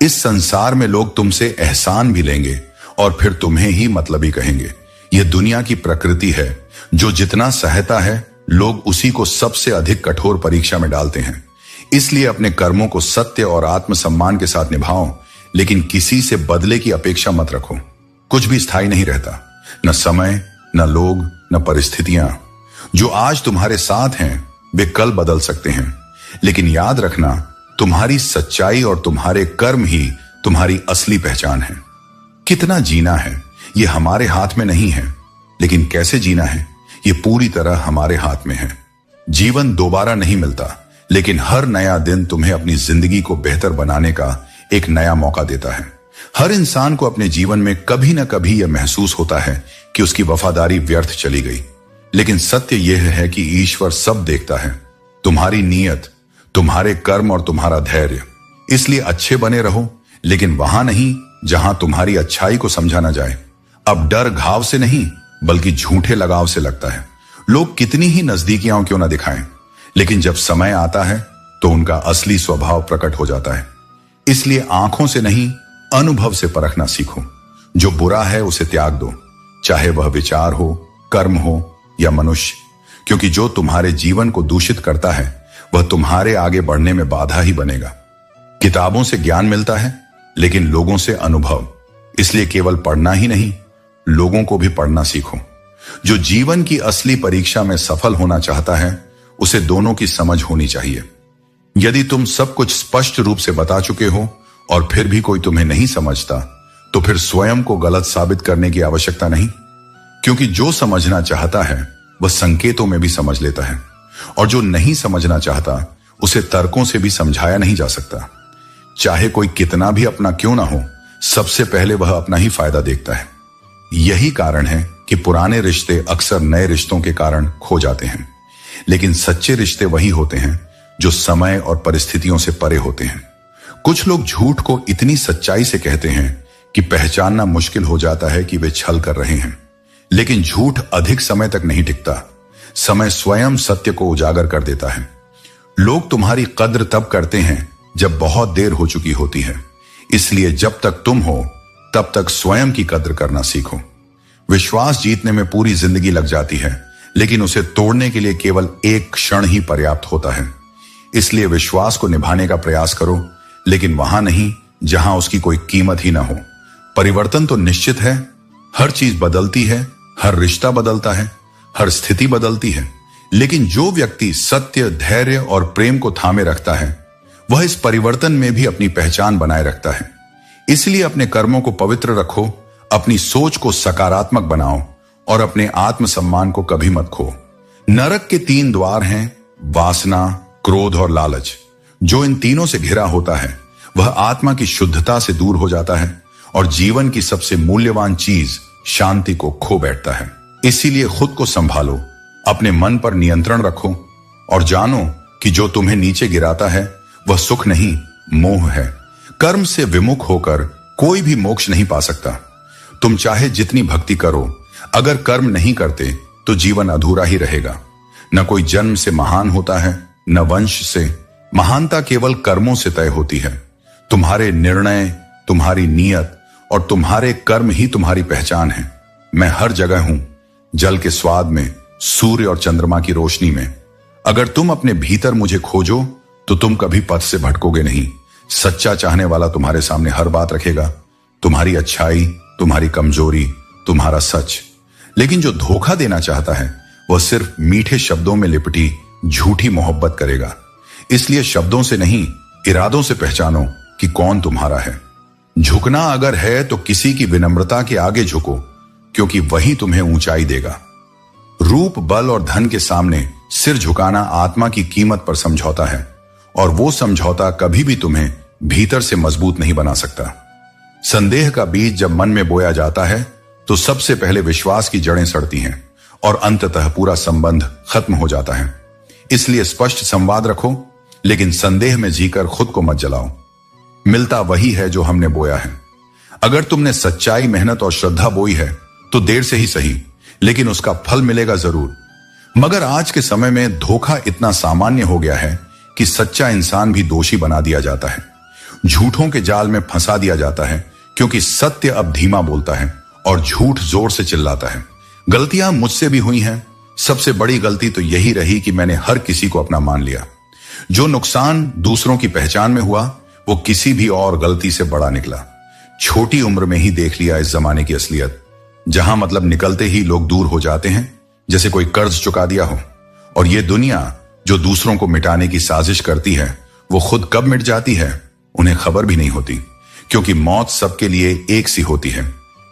इस संसार में लोग तुमसे एहसान भी लेंगे और फिर तुम्हें ही मतलबी कहेंगे। यह दुनिया की प्रकृति है। जो जितना सहता है, लोग उसी को सबसे अधिक कठोर परीक्षा में डालते हैं। इसलिए अपने कर्मों को सत्य और आत्मसम्मान के साथ निभाओ, लेकिन किसी से बदले की अपेक्षा मत रखो। कुछ भी स्थायी नहीं रहता, न समय, न लोग, न परिस्थितियां। जो आज तुम्हारे साथ हैं वे कल बदल सकते हैं, लेकिन याद रखना, तुम्हारी सच्चाई और तुम्हारे कर्म ही तुम्हारी असली पहचान है। कितना जीना है ये हमारे हाथ में नहीं है, लेकिन कैसे जीना है ये पूरी तरह हमारे हाथ में है। जीवन दोबारा नहीं मिलता, लेकिन हर नया दिन तुम्हें अपनी जिंदगी को बेहतर बनाने का एक नया मौका देता है। हर इंसान को अपने जीवन में कभी न कभी यह महसूस होता है कि उसकी वफादारी व्यर्थ चली गई, लेकिन सत्य यह है कि ईश्वर सब देखता है, तुम्हारी नीयत, तुम्हारे कर्म और तुम्हारा धैर्य। इसलिए अच्छे बने रहो, लेकिन वहां नहीं जहां तुम्हारी अच्छाई को समझा ना जाए। अब डर घाव से नहीं, बल्कि झूठे लगाव से लगता है। लोग कितनी ही नजदीकियां क्यों ना दिखाएं, लेकिन जब समय आता है तो उनका असली स्वभाव प्रकट हो जाता है। इसलिए आंखों से नहीं, अनुभव से परखना सीखो। जो बुरा है उसे त्याग दो, चाहे वह विचार हो, कर्म हो या मनुष्य, क्योंकि जो तुम्हारे जीवन को दूषित करता है वह तुम्हारे आगे बढ़ने में बाधा ही बनेगा। किताबों से ज्ञान मिलता है, लेकिन लोगों से अनुभव। इसलिए केवल पढ़ना ही नहीं, लोगों को भी पढ़ना सीखो। जो जीवन की असली परीक्षा में सफल होना चाहता है, उसे दोनों की समझ होनी चाहिए। यदि तुम सब कुछ स्पष्ट रूप से बता चुके हो और फिर भी कोई तुम्हें नहीं समझता, तो फिर स्वयं को गलत साबित करने की आवश्यकता नहीं, क्योंकि जो समझना चाहता है वह संकेतों में भी समझ लेता है, और जो नहीं समझना चाहता उसे तर्कों से भी समझाया नहीं जा सकता। चाहे कोई कितना भी अपना क्यों ना हो, सबसे पहले वह अपना ही फायदा देखता है। यही कारण है कि पुराने रिश्ते अक्सर नए रिश्तों के कारण खो जाते हैं, लेकिन सच्चे रिश्ते वही होते हैं जो समय और परिस्थितियों से परे होते हैं। कुछ लोग झूठ को इतनी सच्चाई से कहते हैं कि पहचानना मुश्किल हो जाता है कि वे छल कर रहे हैं, लेकिन झूठ अधिक समय तक नहीं टिकता। समय स्वयं सत्य को उजागर कर देता है। लोग तुम्हारी कद्र तब करते हैं जब बहुत देर हो चुकी होती है। इसलिए जब तक तुम हो तब तक स्वयं की कद्र करना सीखो। विश्वास जीतने में पूरी जिंदगी लग जाती है, लेकिन उसे तोड़ने के लिए केवल एक क्षण ही पर्याप्त होता है। इसलिए विश्वास को निभाने का प्रयास करो, लेकिन वहां नहीं जहां उसकी कोई कीमत ही ना हो। परिवर्तन तो निश्चित है, हर चीज बदलती है, हर रिश्ता बदलता है, हर स्थिति बदलती है, लेकिन जो व्यक्ति सत्य, धैर्य और प्रेम को थामे रखता है, वह इस परिवर्तन में भी अपनी पहचान बनाए रखता है। इसलिए अपने कर्मों को पवित्र रखो, अपनी सोच को सकारात्मक बनाओ और अपने आत्मसम्मान को कभी मत खो। नरक के 3 द्वार हैं, वासना, क्रोध और लालच। जो इन तीनों से घिरा होता है वह आत्मा की शुद्धता से दूर हो जाता है और जीवन की सबसे मूल्यवान चीज शांति को खो बैठता है। इसीलिए खुद को संभालो, अपने मन पर नियंत्रण रखो और जानो कि जो तुम्हें नीचे गिराता है वह सुख नहीं, मोह है। कर्म से विमुख होकर कोई भी मोक्ष नहीं पा सकता। तुम चाहे जितनी भक्ति करो, अगर कर्म नहीं करते तो जीवन अधूरा ही रहेगा। न कोई जन्म से महान होता है, न वंश से। महानता केवल कर्मों से तय होती है। तुम्हारे निर्णय, तुम्हारी नीयत और तुम्हारे कर्म ही तुम्हारी पहचान है। मैं हर जगह हूं, जल के स्वाद में, सूर्य और चंद्रमा की रोशनी में। अगर तुम अपने भीतर मुझे खोजो तो तुम कभी पथ से भटकोगे नहीं। सच्चा चाहने वाला तुम्हारे सामने हर बात रखेगा, तुम्हारी अच्छाई, तुम्हारी कमजोरी, तुम्हारा सच। लेकिन जो धोखा देना चाहता है वह सिर्फ मीठे शब्दों में लिपटी झूठी मोहब्बत करेगा। इसलिए शब्दों से नहीं, इरादों से पहचानो कि कौन तुम्हारा है। झुकना अगर है तो किसी की विनम्रता के आगे झुको, क्योंकि वही तुम्हें ऊंचाई देगा। रूप, बल और धन के सामने सिर झुकाना आत्मा की कीमत पर समझौता है, और वो समझौता कभी भी तुम्हें भीतर से मजबूत नहीं बना सकता। संदेह का बीज जब मन में बोया जाता है तो सबसे पहले विश्वास की जड़ें सड़ती हैं और अंततः पूरा संबंध खत्म हो जाता है। इसलिए स्पष्ट संवाद रखो, लेकिन संदेह में जीकर खुद को मत जलाओ। मिलता वही है जो हमने बोया है। अगर तुमने सच्चाई, मेहनत और श्रद्धा बोई है तो देर से ही सही, लेकिन उसका फल मिलेगा जरूर। मगर आज के समय में धोखा इतना सामान्य हो गया है कि सच्चा इंसान भी दोषी बना दिया जाता है। झूठों के जाल में फंसा दिया जाता है, क्योंकि सत्य अब धीमा बोलता है और झूठ जोर से चिल्लाता है। गलतियां मुझसे भी हुई हैं। सबसे बड़ी गलती तो यही रही कि मैंने हर किसी को अपना मान लिया। जो नुकसान दूसरों की पहचान में हुआ, वो किसी भी और गलती से बड़ा निकला। छोटी उम्र में ही देख लिया इस जमाने की असलियत, जहां मतलब निकलते ही लोग दूर हो जाते हैं, जैसे कोई कर्ज चुका दिया हो। और ये दुनिया जो दूसरों को मिटाने की साजिश करती है, वो खुद कब मिट जाती है उन्हें खबर भी नहीं होती, क्योंकि मौत सबके लिए एक सी होती है,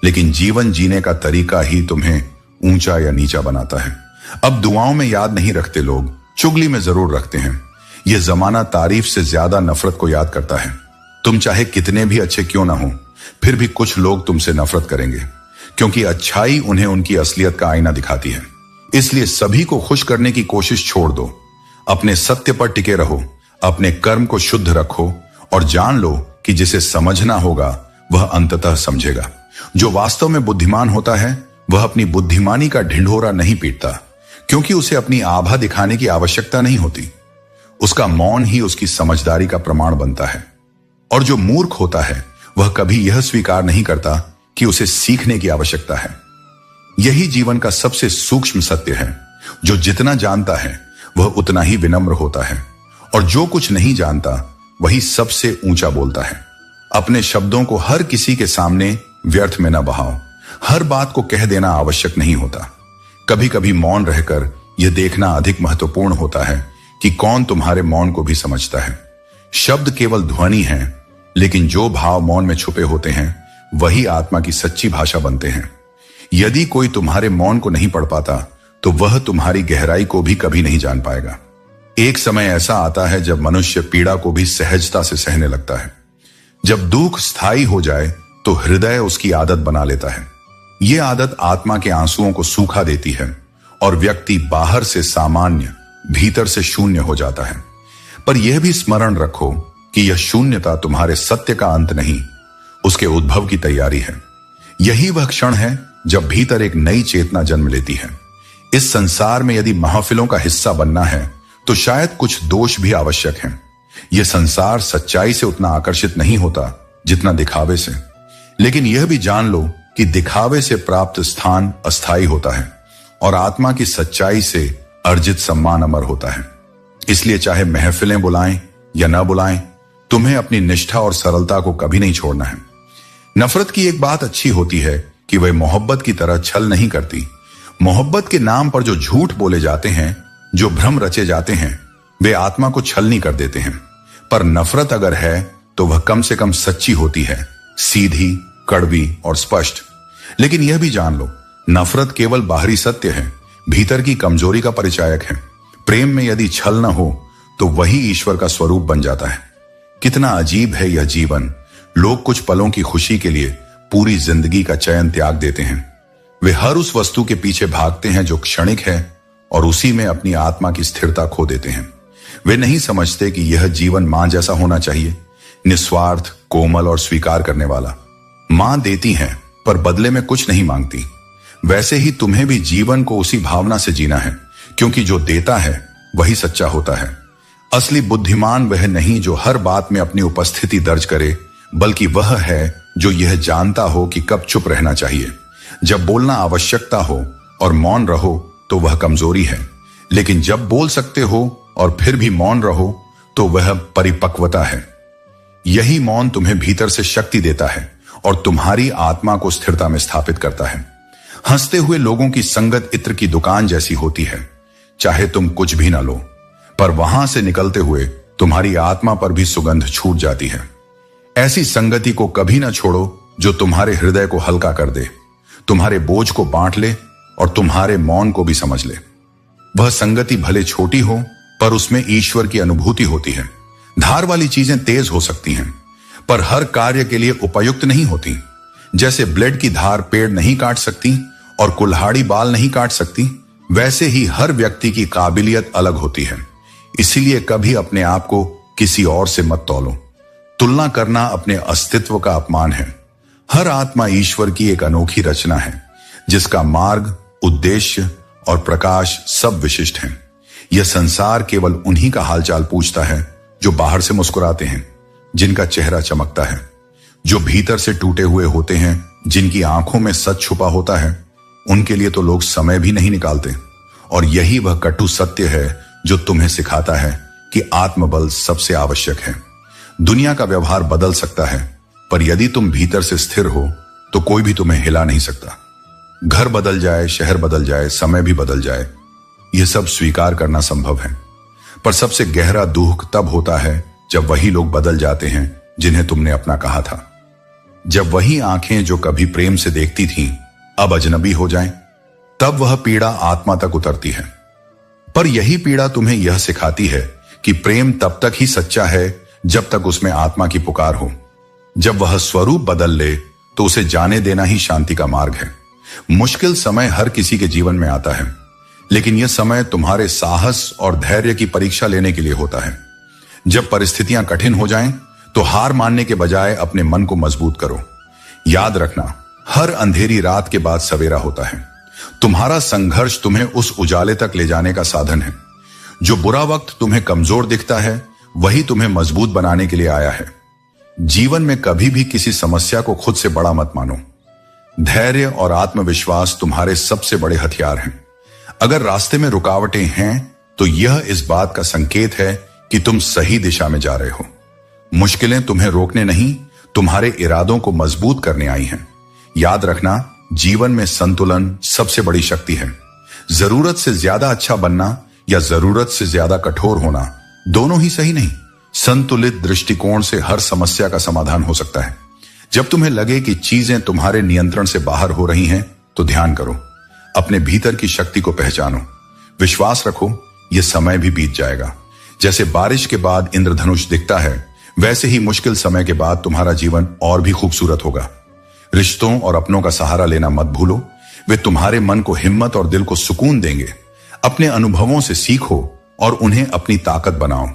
लेकिन जीवन जीने का तरीका ही तुम्हें ऊंचा या नीचा बनाता है। अब दुआओं में याद नहीं रखते लोग, चुगली में जरूर रखते हैं। यह जमाना तारीफ से ज्यादा नफरत को याद करता है। तुम चाहे कितने भी अच्छे क्यों ना हो, फिर भी कुछ लोग तुमसे नफरत करेंगे, क्योंकि अच्छाई उन्हें उनकी असलियत का आईना दिखाती है। इसलिए सभी को खुश करने की कोशिश छोड़ दो। अपने सत्य पर टिके रहो, अपने कर्म को शुद्ध रखो और जान लो कि जिसे समझना होगा वह अंततः समझेगा। जो वास्तव में बुद्धिमान होता है वह अपनी बुद्धिमानी का ढिंढोरा नहीं पीटता, क्योंकि उसे अपनी आभा दिखाने की आवश्यकता नहीं होती। उसका मौन ही उसकी समझदारी का प्रमाण बनता है। और जो मूर्ख होता है वह कभी यह स्वीकार नहीं करता कि उसे सीखने की आवश्यकता है। यही जीवन का सबसे सूक्ष्म सत्य है। जो जितना जानता है वह उतना ही विनम्र होता है, और जो कुछ नहीं जानता वही सबसे ऊंचा बोलता है। अपने शब्दों को हर किसी के सामने व्यर्थ में न बहाओ। हर बात को कह देना आवश्यक नहीं होता। कभी कभी मौन रहकर यह देखना अधिक महत्वपूर्ण होता है कि कौन तुम्हारे मौन को भी समझता है। शब्द केवल ध्वनि है, लेकिन जो भाव मौन में छुपे होते हैं वही आत्मा की सच्ची भाषा बनते हैं। यदि कोई तुम्हारे मौन को नहीं पढ़ पाता तो वह तुम्हारी गहराई को भी कभी नहीं जान पाएगा। एक समय ऐसा आता है जब मनुष्य पीड़ा को भी सहजता से सहने लगता है। जब दुख स्थायी हो जाए तो हृदय उसकी आदत बना लेता है। यह आदत आत्मा के आंसुओं को सूखा देती है और व्यक्ति बाहर से सामान्य, भीतर से शून्य हो जाता है। पर यह भी स्मरण रखो कि यह शून्यता तुम्हारे सत्य का अंत नहीं, उसके उद्भव की तैयारी है। यही वह क्षण है जब भीतर एक नई चेतना जन्म लेती है। इस संसार में यदि महफिलों का हिस्सा बनना है तो शायद कुछ दोष भी आवश्यक हैं। यह संसार सच्चाई से उतना आकर्षित नहीं होता जितना दिखावे से, लेकिन यह भी जान लो कि दिखावे से प्राप्त स्थान अस्थायी होता है और आत्मा की सच्चाई से अर्जित सम्मान अमर होता है। इसलिए चाहे महफिलें बुलाएं या न बुलाएं, तुम्हें अपनी निष्ठा और सरलता को कभी नहीं छोड़ना है। नफरत की एक बात अच्छी होती है कि वह मोहब्बत की तरह छल नहीं करती। मोहब्बत के नाम पर जो झूठ बोले जाते हैं, जो भ्रम रचे जाते हैं, वे आत्मा को छलनी कर देते हैं। पर नफरत अगर है तो वह कम से कम सच्ची होती है, सीधी, कड़वी और स्पष्ट। लेकिन यह भी जान लो, नफरत केवल बाहरी सत्य है, भीतर की कमजोरी का परिचायक है। प्रेम में यदि छल न हो तो वही ईश्वर का स्वरूप बन जाता है। कितना अजीब है यह जीवन। लोग कुछ पलों की खुशी के लिए पूरी जिंदगी का चयन त्याग देते हैं। वे हर उस वस्तु के पीछे भागते हैं जो क्षणिक है और उसी में अपनी आत्मा की स्थिरता खो देते हैं। वे नहीं समझते कि यह जीवन मां जैसा होना चाहिए, निस्वार्थ, कोमल और स्वीकार करने वाला। मां देती है पर बदले में कुछ नहीं मांगती। वैसे ही तुम्हें भी जीवन को उसी भावना से जीना है, क्योंकि जो देता है वही सच्चा होता है। असली बुद्धिमान वह नहीं जो हर बात में अपनी उपस्थिति दर्ज करे, बल्कि वह है जो यह जानता हो कि कब चुप रहना चाहिए। जब बोलना आवश्यकता हो और मौन रहो तो वह कमजोरी है, लेकिन जब बोल सकते हो और फिर भी मौन रहो तो वह परिपक्वता है। यही मौन तुम्हें भीतर से शक्ति देता है और तुम्हारी आत्मा को स्थिरता में स्थापित करता है। हंसते हुए लोगों की संगत इत्र की दुकान जैसी होती है। चाहे तुम कुछ भी ना लो, पर वहां से निकलते हुए तुम्हारी आत्मा पर भी सुगंध छूट जाती है। ऐसी संगति को कभी ना छोड़ो जो तुम्हारे हृदय को हल्का कर दे, तुम्हारे बोझ को बांट ले और तुम्हारे मौन को भी समझ ले। वह संगति भले छोटी हो पर उसमें ईश्वर की अनुभूति होती है। धार वाली चीजें तेज हो सकती हैं, पर हर कार्य के लिए उपयुक्त नहीं होती। जैसे ब्लेड की धार पेड़ नहीं काट सकती और कुल्हाड़ी बाल नहीं काट सकती, वैसे ही हर व्यक्ति की काबिलियत अलग होती है। इसीलिए कभी अपने आप को किसी और से मत तौलो। तुलना करना अपने अस्तित्व का अपमान है। हर आत्मा ईश्वर की एक अनोखी रचना है, जिसका मार्ग, उद्देश्य और प्रकाश सब विशिष्ट हैं। यह संसार केवल उन्हीं का हालचाल पूछता है जो बाहर से मुस्कुराते हैं। जिनका चेहरा चमकता है, जो भीतर से टूटे हुए होते हैं, जिनकी आंखों में सच छुपा होता है, उनके लिए तो लोग समय भी नहीं निकालते। और यही वह कटु सत्य है जो तुम्हें सिखाता है कि आत्मबल सबसे आवश्यक है। दुनिया का व्यवहार बदल सकता है, पर यदि तुम भीतर से स्थिर हो तो कोई भी तुम्हें हिला नहीं सकता। घर बदल जाए, शहर बदल जाए, समय भी बदल जाए, यह सब स्वीकार करना संभव है, पर सबसे गहरा दुख तब होता है जब वही लोग बदल जाते हैं जिन्हें तुमने अपना कहा था। जब वही आंखें जो कभी प्रेम से देखती थीं अब अजनबी हो जाएं, तब वह पीड़ा आत्मा तक उतरती है। पर यही पीड़ा तुम्हें यह सिखाती है कि प्रेम तब तक ही सच्चा है जब तक उसमें आत्मा की पुकार हो। जब वह स्वरूप बदल ले तो उसे जाने देना ही शांति का मार्ग है। मुश्किल समय हर किसी के जीवन में आता है, लेकिन यह समय तुम्हारे साहस और धैर्य की परीक्षा लेने के लिए होता है। जब परिस्थितियां कठिन हो जाएं, तो हार मानने के बजाय अपने मन को मजबूत करो। याद रखना, हर अंधेरी रात के बाद सवेरा होता है। तुम्हारा संघर्ष तुम्हें उस उजाले तक ले जाने का साधन है। जो बुरा वक्त तुम्हें कमजोर दिखता है, वही तुम्हें मजबूत बनाने के लिए आया है। जीवन में कभी भी किसी समस्या को खुद से बड़ा मत मानो। धैर्य और आत्मविश्वास तुम्हारे सबसे बड़े हथियार हैं। अगर रास्ते में रुकावटें हैं तो यह इस बात का संकेत है कि तुम सही दिशा में जा रहे हो। मुश्किलें तुम्हें रोकने नहीं, तुम्हारे इरादों को मजबूत करने आई हैं। याद रखना, जीवन में संतुलन सबसे बड़ी शक्ति है। जरूरत से ज्यादा अच्छा बनना या जरूरत से ज्यादा कठोर होना, दोनों ही सही नहीं। संतुलित दृष्टिकोण से हर समस्या का समाधान हो सकता है। जब तुम्हें लगे कि चीजें तुम्हारे नियंत्रण से बाहर हो रही हैं, तो ध्यान करो, अपने भीतर की शक्ति को पहचानो। विश्वास रखो, यह समय भी बीत जाएगा। जैसे बारिश के बाद इंद्रधनुष दिखता है, वैसे ही मुश्किल समय के बाद तुम्हारा जीवन और भी खूबसूरत होगा। रिश्तों और अपनों का सहारा लेना मत भूलो, वे तुम्हारे मन को हिम्मत और दिल को सुकून देंगे। अपने अनुभवों से सीखो और उन्हें अपनी ताकत बनाओ।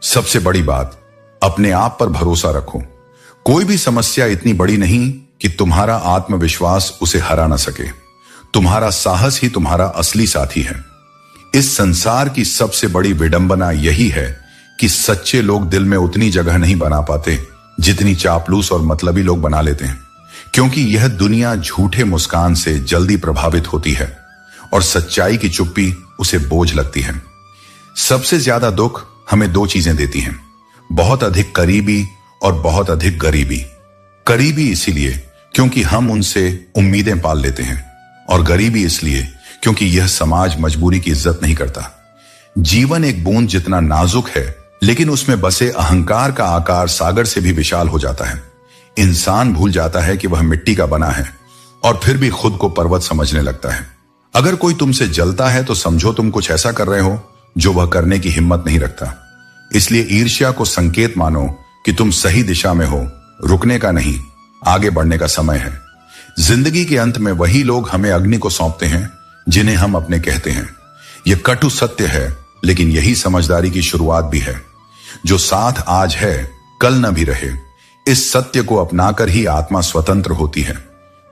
सबसे बड़ी बात, अपने आप पर भरोसा रखो। कोई भी समस्या इतनी बड़ी नहीं कि तुम्हारा आत्मविश्वास उसे हरा ना सके। तुम्हारा साहस ही तुम्हारा असली साथी है। इस संसार की सबसे बड़ी विडंबना यही है कि सच्चे लोग दिल में उतनी जगह नहीं बना पाते जितनी चापलूस और मतलबी लोग बना लेते हैं, क्योंकि यह दुनिया झूठे मुस्कान से जल्दी प्रभावित होती है और सच्चाई की चुप्पी उसे बोझ लगती है। सबसे ज्यादा दुख हमें दो चीजें देती हैं, बहुत अधिक करीबी और बहुत अधिक गरीबी। करीबी इसीलिए क्योंकि हम उनसे उम्मीदें पाल लेते हैं, और गरीबी इसलिए क्योंकि यह समाज मजबूरी की इज्जत नहीं करता। जीवन एक बूंद जितना नाजुक है, लेकिन उसमें बसे अहंकार का आकार सागर से भी विशाल हो जाता है। इंसान भूल जाता है कि वह मिट्टी का बना है और फिर भी खुद को पर्वत समझने लगता है। अगर कोई तुमसे जलता है तो समझो तुम कुछ ऐसा कर रहे हो जो वह करने की हिम्मत नहीं रखता। इसलिए ईर्ष्या को संकेत मानो कि तुम सही दिशा में हो। रुकने का नहीं, आगे बढ़ने का समय है। जिंदगी के अंत में वही लोग हमें अग्नि को सौंपते हैं जिन्हें हम अपने कहते हैं। यह कटु सत्य है, लेकिन यही समझदारी की शुरुआत भी है। जो साथ आज है, कल न भी रहे। इस सत्य को अपनाकर ही आत्मा स्वतंत्र होती है।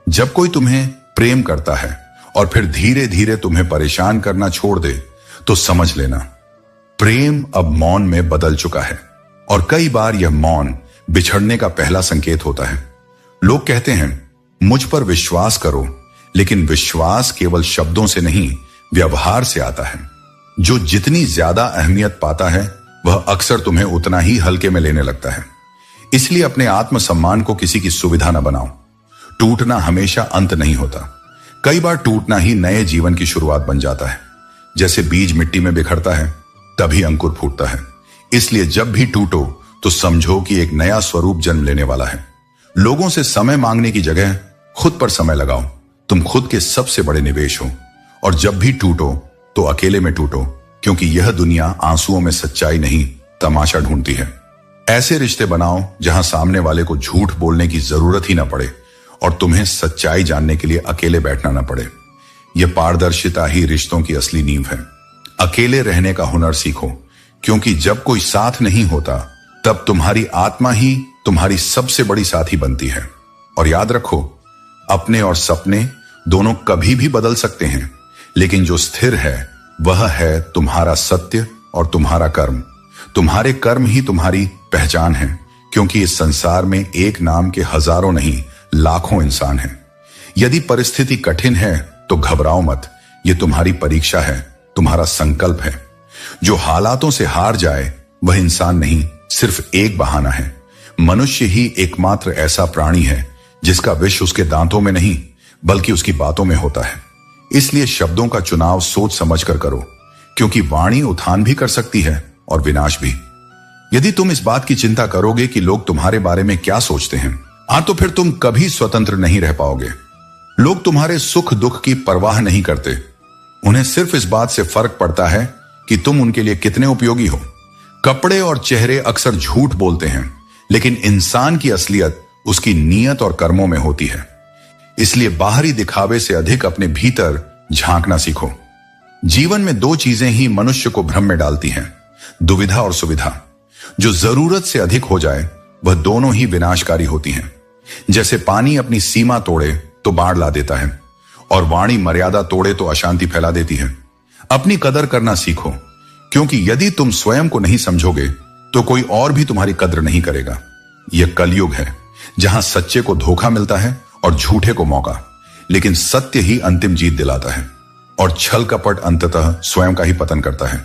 जब कोई तुम्हें प्रेम करता है और फिर धीरे धीरे तुम्हें परेशान करना छोड़ दे, तो समझ लेना प्रेम अब मौन में बदल चुका है। और कई बार यह मौन बिछड़ने का पहला संकेत होता है। लोग कहते हैं मुझ पर विश्वास करो, लेकिन विश्वास केवल शब्दों से नहीं, व्यवहार से आता है। जो जितनी ज्यादा अहमियत पाता है, वह अक्सर तुम्हें उतना ही हल्के में लेने लगता है। इसलिए अपने आत्मसम्मान को किसी की सुविधा न बनाओ। टूटना हमेशा अंत नहीं होता। कई बार टूटना ही नए जीवन की शुरुआत बन जाता है। जैसे बीज मिट्टी में बिखरता है, तभी अंकुर फूटता है। इसलिए जब भी टूटो तो समझो कि एक नया स्वरूप जन्म लेने वाला है। लोगों से समय मांगने की जगह खुद पर समय लगाओ। तुम खुद के सबसे बड़े निवेश हो। और जब भी टूटो तो अकेले में टूटो, क्योंकि यह दुनिया आंसुओं में सच्चाई नहीं, तमाशा ढूंढती है। ऐसे रिश्ते बनाओ जहां सामने वाले को झूठ बोलने की जरूरत ही ना पड़े और तुम्हें सच्चाई जानने के लिए अकेले बैठना ना पड़े। यह पारदर्शिता ही रिश्तों की असली नींव है। अकेले रहने का हुनर सीखो, क्योंकि जब कोई साथ नहीं होता, तब तुम्हारी आत्मा ही तुम्हारी सबसे बड़ी साथी बनती है। और याद रखो, अपने और सपने दोनों कभी भी बदल सकते हैं, लेकिन जो स्थिर है वह है तुम्हारा सत्य और तुम्हारा कर्म। तुम्हारे कर्म ही तुम्हारी पहचान है, क्योंकि इस संसार में एक नाम के हजारों नहीं लाखों इंसान हैं। यदि परिस्थिति कठिन है तो घबराओ मत, ये तुम्हारी परीक्षा है, तुम्हारा संकल्प है। जो हालातों से हार जाए वह इंसान नहीं, सिर्फ एक बहाना है। मनुष्य ही एकमात्र ऐसा प्राणी है जिसका विष उसके दांतों में नहीं बल्कि उसकी बातों में होता है। इसलिए शब्दों का चुनाव सोच समझ कर करो, क्योंकि वाणी उत्थान भी कर सकती है और विनाश भी। यदि तुम इस बात की चिंता करोगे कि लोग तुम्हारे बारे में क्या सोचते हैं, तो फिर तुम कभी स्वतंत्र नहीं रह पाओगे। लोग तुम्हारे सुख दुख की परवाह नहीं करते। उन्हें सिर्फ इस बात से फर्क पड़ता है कि तुम उनके लिए कितने उपयोगी हो। कपड़े और चेहरे अक्सर झूठ बोलते हैं, लेकिन इंसान की असलियत उसकी नीयत और कर्मों में होती है। इसलिए बाहरी दिखावे से अधिक अपने भीतर झांकना सीखो। जीवन में दो चीजें ही मनुष्य को भ्रम में डालती हैं, दुविधा और सुविधा। जो जरूरत से अधिक हो जाए वह दोनों ही विनाशकारी होती हैं। जैसे पानी अपनी सीमा तोड़े तो बाढ़ ला देता है, और वाणी मर्यादा तोड़े तो अशांति फैला देती है। अपनी कदर करना सीखो, क्योंकि यदि तुम स्वयं को नहीं समझोगे तो कोई और भी तुम्हारी कद्र नहीं करेगा। यह कलयुग है, जहां सच्चे को धोखा मिलता है और झूठे को मौका, लेकिन सत्य ही अंतिम जीत दिलाता है, और छल कपट अंततः स्वयं का ही पतन करता है।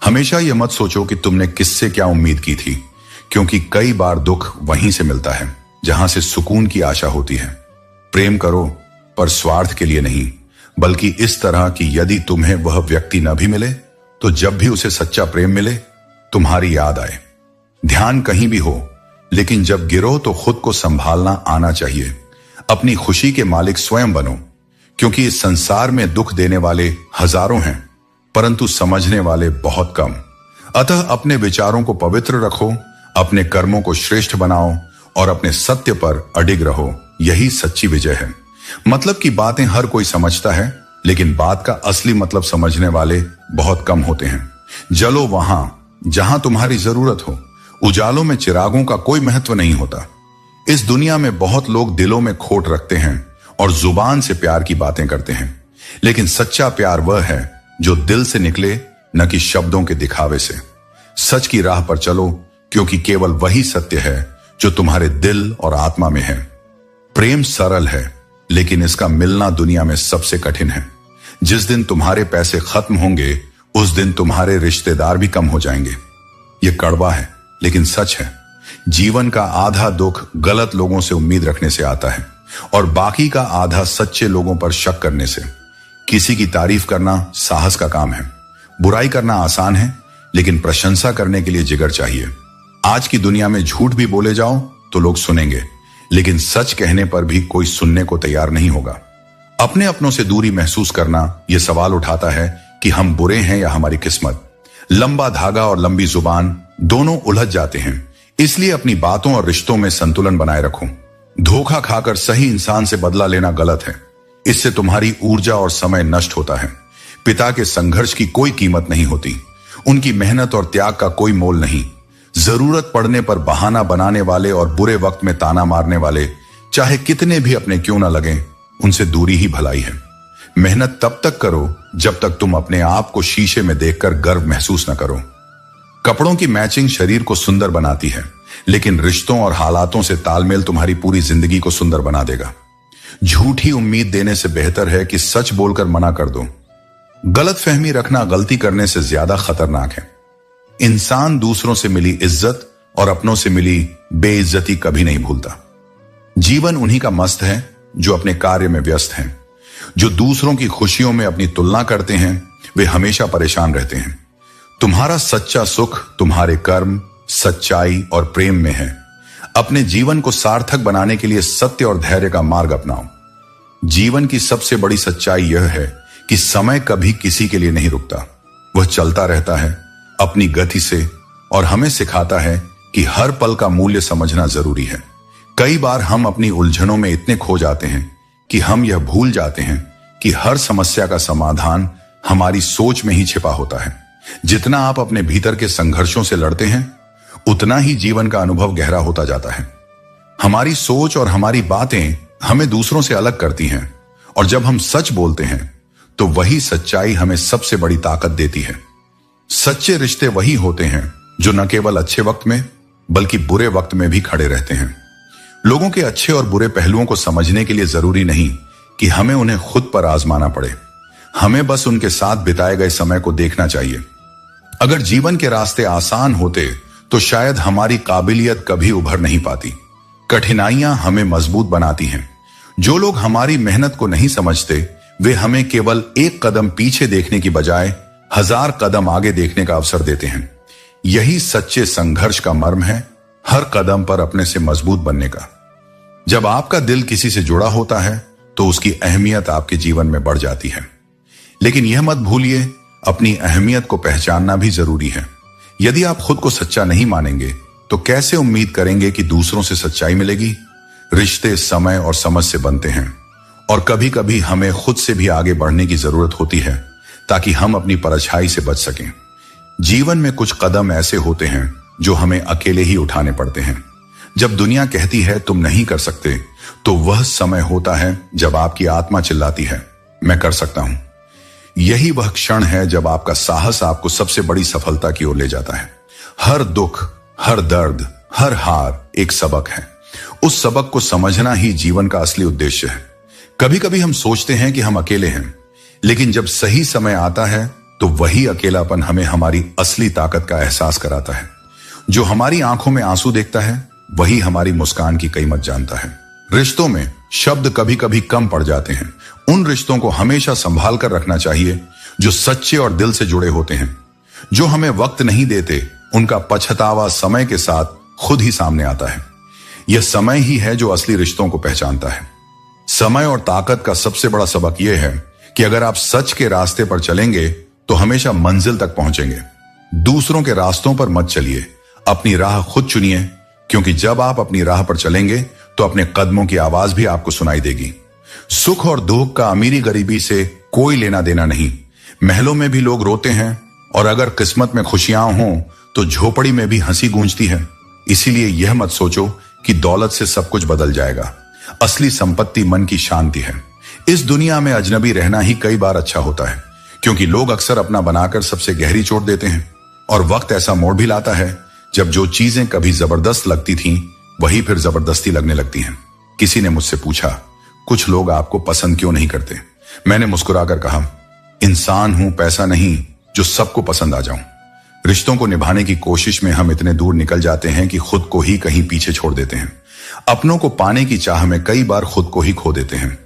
हमेशा यह मत सोचो कि तुमने किससे क्या उम्मीद की थी, क्योंकि कई बार दुख वहीं से मिलता है जहां से सुकून की आशा होती है। प्रेम करो, पर स्वार्थ के लिए नहीं, बल्कि इस तरह कि यदि तुम्हें वह व्यक्ति न भी मिले तो जब भी उसे सच्चा प्रेम मिले तुम्हारी याद आए। ध्यान कहीं भी हो, लेकिन जब गिरो तो खुद को संभालना आना चाहिए। अपनी खुशी के मालिक स्वयं बनो, क्योंकि इस संसार में दुख देने वाले हजारों हैं, परंतु समझने वाले बहुत कम। अतः अपने विचारों को पवित्र रखो, अपने कर्मों को श्रेष्ठ बनाओ और अपने सत्य पर अडिग रहो। यही सच्ची विजय है। मतलब की बातें हर कोई समझता है, लेकिन बात का असली मतलब समझने वाले बहुत कम होते हैं। जलो वहां जहां तुम्हारी जरूरत हो। उजालों में चिरागों का कोई महत्व नहीं होता। इस दुनिया में बहुत लोग दिलों में खोट रखते हैं और जुबान से प्यार की बातें करते हैं, लेकिन सच्चा प्यार वह है जो दिल से निकले, न कि शब्दों के दिखावे से। सच की राह पर चलो, क्योंकि केवल वही सत्य है जो तुम्हारे दिल और आत्मा में है। प्रेम सरल है, लेकिन इसका मिलना दुनिया में सबसे कठिन है। जिस दिन तुम्हारे पैसे खत्म होंगे उस दिन तुम्हारे रिश्तेदार भी कम हो जाएंगे। यह कड़वा है, लेकिन सच है। जीवन का आधा दुख गलत लोगों से उम्मीद रखने से आता है, और बाकी का आधा सच्चे लोगों पर शक करने से। किसी की तारीफ करना साहस का काम है। बुराई करना आसान है, लेकिन प्रशंसा करने के लिए जिगर चाहिए। आज की दुनिया में झूठ भी बोले जाओ तो लोग सुनेंगे, लेकिन सच कहने पर भी कोई सुनने को तैयार नहीं होगा। अपने अपनों से दूरी महसूस करना यह सवाल उठाता है कि हम बुरे हैं या हमारी किस्मत। लंबा धागा और लंबी जुबान दोनों उलझ जाते हैं। इसलिए अपनी बातों और रिश्तों में संतुलन बनाए रखो। धोखा खाकर सही इंसान से बदला लेना गलत है। इससे तुम्हारी ऊर्जा और समय नष्ट होता है। पिता के संघर्ष की कोई कीमत नहीं होती, उनकी मेहनत और त्याग का कोई मोल नहीं। जरूरत पड़ने पर बहाना बनाने वाले और बुरे वक्त में ताना मारने वाले, चाहे कितने भी अपने क्यों ना लगें, उनसे दूरी ही भलाई है। मेहनत तब तक करो जब तक तुम अपने आप को शीशे में देखकर गर्व महसूस न करो। कपड़ों की मैचिंग शरीर को सुंदर बनाती है, लेकिन रिश्तों और हालातों से तालमेल तुम्हारी पूरी जिंदगी को सुंदर बना देगा। झूठी उम्मीद देने से बेहतर है कि सच बोलकर मना कर दो। गलतफहमी रखना गलती करने से ज्यादा खतरनाक है। इंसान दूसरों से मिली इज्जत और अपनों से मिली बेइज्जती कभी नहीं भूलता। जीवन उन्हीं का मस्त है जो अपने कार्य में व्यस्त हैं। जो दूसरों की खुशियों में अपनी तुलना करते हैं वे हमेशा परेशान रहते हैं। तुम्हारा सच्चा सुख तुम्हारे कर्म, सच्चाई और प्रेम में है। अपने जीवन को सार्थक बनाने के लिए सत्य और धैर्य का मार्ग अपनाओ। जीवन की सबसे बड़ी सच्चाई यह है कि समय कभी किसी के लिए नहीं रुकता। वह चलता रहता है अपनी गति से, और हमें सिखाता है कि हर पल का मूल्य समझना जरूरी है। कई बार हम अपनी उलझनों में इतने खो जाते हैं कि हम यह भूल जाते हैं कि हर समस्या का समाधान हमारी सोच में ही छिपा होता है। जितना आप अपने भीतर के संघर्षों से लड़ते हैं, उतना ही जीवन का अनुभव गहरा होता जाता है। हमारी सोच और हमारी बातें हमें दूसरों से अलग करती हैं, और जब हम सच बोलते हैं तो वही सच्चाई हमें सबसे बड़ी ताकत देती है। सच्चे रिश्ते वही होते हैं जो न केवल अच्छे वक्त में बल्कि बुरे वक्त में भी खड़े रहते हैं। लोगों के अच्छे और बुरे पहलुओं को समझने के लिए जरूरी नहीं कि हमें उन्हें खुद पर आजमाना पड़े। हमें बस उनके साथ बिताए गए समय को देखना चाहिए। अगर जीवन के रास्ते आसान होते तो शायद हमारी काबिलियत कभी उभर नहीं पाती। कठिनाइयां हमें मजबूत बनाती हैं। जो लोग हमारी मेहनत को नहीं समझते वे हमें केवल एक कदम पीछे देखने की बजाय 1000 कदम आगे देखने का अवसर देते हैं। यही सच्चे संघर्ष का मर्म है, हर कदम पर अपने से मजबूत बनने का। जब आपका दिल किसी से जुड़ा होता है तो उसकी अहमियत आपके जीवन में बढ़ जाती है। लेकिन यह मत भूलिए, अपनी अहमियत को पहचानना भी जरूरी है। यदि आप खुद को सच्चा नहीं मानेंगे तो कैसे उम्मीद करेंगे कि दूसरों से सच्चाई मिलेगी। रिश्ते समय और समझ से बनते हैं और कभी कभी हमें खुद से भी आगे बढ़ने की जरूरत होती है ताकि हम अपनी परछाई से बच सकें। जीवन में कुछ कदम ऐसे होते हैं जो हमें अकेले ही उठाने पड़ते हैं। जब दुनिया कहती है तुम नहीं कर सकते तो वह समय होता है जब आपकी आत्मा चिल्लाती है मैं कर सकता हूं। यही वह क्षण है जब आपका साहस आपको सबसे बड़ी सफलता की ओर ले जाता है। हर दुख, हर दर्द, हर हार एक सबक है। उस सबक को समझना ही जीवन का असली उद्देश्य है। कभी कभी हम सोचते हैं कि हम अकेले हैं, लेकिन जब सही समय आता है तो वही अकेलापन हमें हमारी असली ताकत का एहसास कराता है। जो हमारी आंखों में आंसू देखता है वही हमारी मुस्कान की कीमत जानता है। रिश्तों में शब्द कभी कभी कम पड़ जाते हैं। उन रिश्तों को हमेशा संभाल कर रखना चाहिए जो सच्चे और दिल से जुड़े होते हैं। जो हमें वक्त नहीं देते उनका पछतावा समय के साथ खुद ही सामने आता है। यह समय ही है जो असली रिश्तों को पहचानता है। समय और ताकत का सबसे बड़ा सबक यह है कि अगर आप सच के रास्ते पर चलेंगे तो हमेशा मंजिल तक पहुंचेंगे। दूसरों के रास्तों पर मत चलिए, अपनी राह खुद चुनिए, क्योंकि जब आप अपनी राह पर चलेंगे तो अपने कदमों की आवाज भी आपको सुनाई देगी। सुख और दुख का अमीरी गरीबी से कोई लेना देना नहीं। महलों में भी लोग रोते हैं और अगर किस्मत में खुशियां हों तो झोपड़ी में भी हंसी गूंजती है। इसीलिए यह मत सोचो कि दौलत से सब कुछ बदल जाएगा। असली संपत्ति मन की शांति है। इस दुनिया में अजनबी रहना ही कई बार अच्छा होता है, क्योंकि लोग अक्सर अपना बनाकर सबसे गहरी चोट देते हैं। और वक्त ऐसा मोड़ भी लाता है जब जो चीजें कभी जबरदस्त लगती थीं वही फिर जबरदस्ती लगने लगती हैं। किसी ने मुझसे पूछा, कुछ लोग आपको पसंद क्यों नहीं करते? मैंने मुस्कुराकर कहा, इंसान हूं, पैसा नहीं जो सबको पसंद आ जाऊं। रिश्तों को निभाने की कोशिश में हम इतने दूर निकल जाते हैं कि खुद को ही कहीं पीछे छोड़ देते हैं। अपनों को पाने की चाह में कई बार खुद को ही खो देते हैं।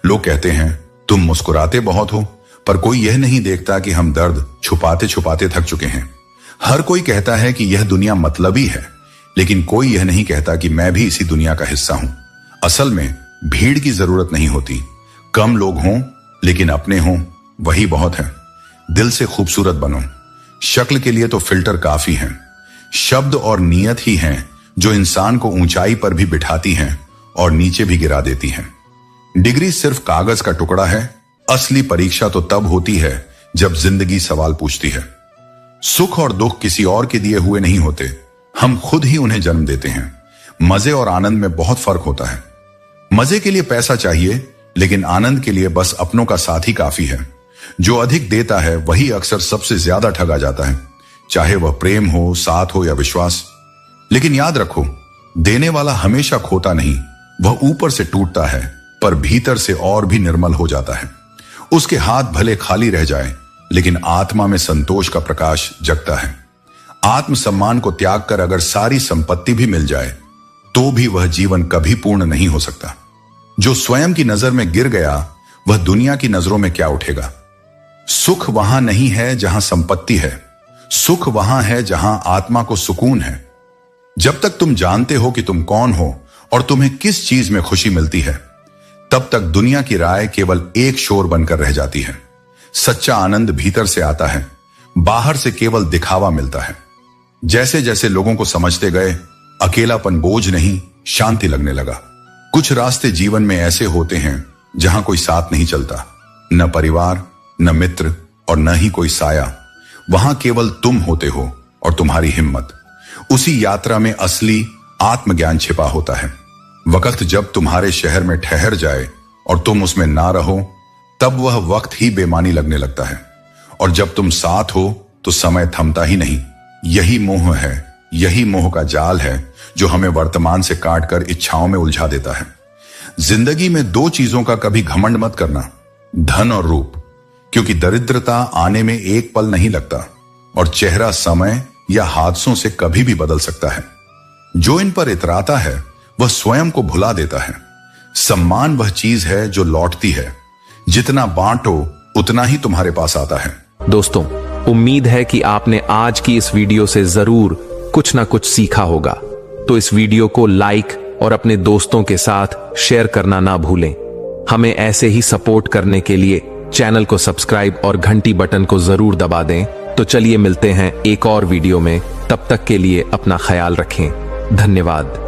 लोग कहते हैं तुम मुस्कुराते बहुत हो, पर कोई यह नहीं देखता कि हम दर्द छुपाते छुपाते थक चुके हैं। हर कोई कहता है कि यह दुनिया मतलबी है, लेकिन कोई यह नहीं कहता कि मैं भी इसी दुनिया का हिस्सा हूं। असल में भीड़ की जरूरत नहीं होती, कम लोग हों लेकिन अपने हों वही बहुत है। दिल से खूबसूरत बनो। शक्ल के लिए तो फिल्टर काफी हैं। शब्द और नीयत ही हैं जो इंसान को ऊंचाई पर भी बिठाती हैं और नीचे भी गिरा देती हैं। डिग्री सिर्फ कागज का टुकड़ा है। असली परीक्षा तो तब होती है जब जिंदगी सवाल पूछती है। सुख और दुख किसी और के दिए हुए नहीं होते, हम खुद ही उन्हें जन्म देते हैं। मजे और आनंद में बहुत फर्क होता है। मजे के लिए पैसा चाहिए, लेकिन आनंद के लिए बस अपनों का साथ ही काफी है। जो अधिक देता है वही अक्सर सबसे ज्यादा ठगा जाता है, चाहे वह प्रेम हो, साथ हो या विश्वास। लेकिन याद रखो, देने वाला हमेशा खोता नहीं, वह ऊपर से टूटता है पर भीतर से और भी निर्मल हो जाता है। उसके हाथ भले खाली रह जाए, लेकिन आत्मा में संतोष का प्रकाश जगता है। आत्मसम्मान को त्याग कर अगर सारी संपत्ति भी मिल जाए तो भी वह जीवन कभी पूर्ण नहीं हो सकता। जो स्वयं की नजर में गिर गया वह दुनिया की नजरों में क्या उठेगा। सुख वहां नहीं है जहां संपत्ति है, सुख वहां है जहां आत्मा को सुकून है। जब तक तुम जानते हो कि तुम कौन हो और तुम्हें किस चीज में खुशी मिलती है, तब तक दुनिया की राय केवल एक शोर बनकर रह जाती है। सच्चा आनंद भीतर से आता है, बाहर से केवल दिखावा मिलता है। जैसे जैसे लोगों को समझते गए, अकेलापन बोझ नहीं, शांति लगने लगा। कुछ रास्ते जीवन में ऐसे होते हैं जहां कोई साथ नहीं चलता, न परिवार, न मित्र और न ही कोई साया। वहां केवल तुम होते हो और तुम्हारी हिम्मत। उसी यात्रा में असली आत्मज्ञान छिपा होता है। वक्त जब तुम्हारे शहर में ठहर जाए और तुम उसमें ना रहो, तब वह वक्त ही बेमानी लगने लगता है। और जब तुम साथ हो तो समय थमता ही नहीं। यही मोह है यही मोह का जाल है जो हमें वर्तमान से काटकर इच्छाओं में उलझा देता है। जिंदगी में दो चीजों का कभी घमंड मत करना, धन और रूप, क्योंकि दरिद्रता आने में एक पल नहीं लगता और चेहरा समय या हादसों से कभी भी बदल सकता है। जो इन पर इतराता है वह स्वयं को भुला देता है। सम्मान वह चीज है जो लौटती है, जितना बांटो उतना ही तुम्हारे पास आता है। दोस्तों, उम्मीद है कि आपने आज की इस वीडियो से जरूर कुछ ना कुछ सीखा होगा। तो इस वीडियो को लाइक और अपने दोस्तों के साथ शेयर करना ना भूलें। हमें ऐसे ही सपोर्ट करने के लिए चैनल को सब्सक्राइब और घंटी बटन को जरूर दबा दें। तो चलिए मिलते हैं एक और वीडियो में, तब तक के लिए अपना ख्याल रखें। धन्यवाद।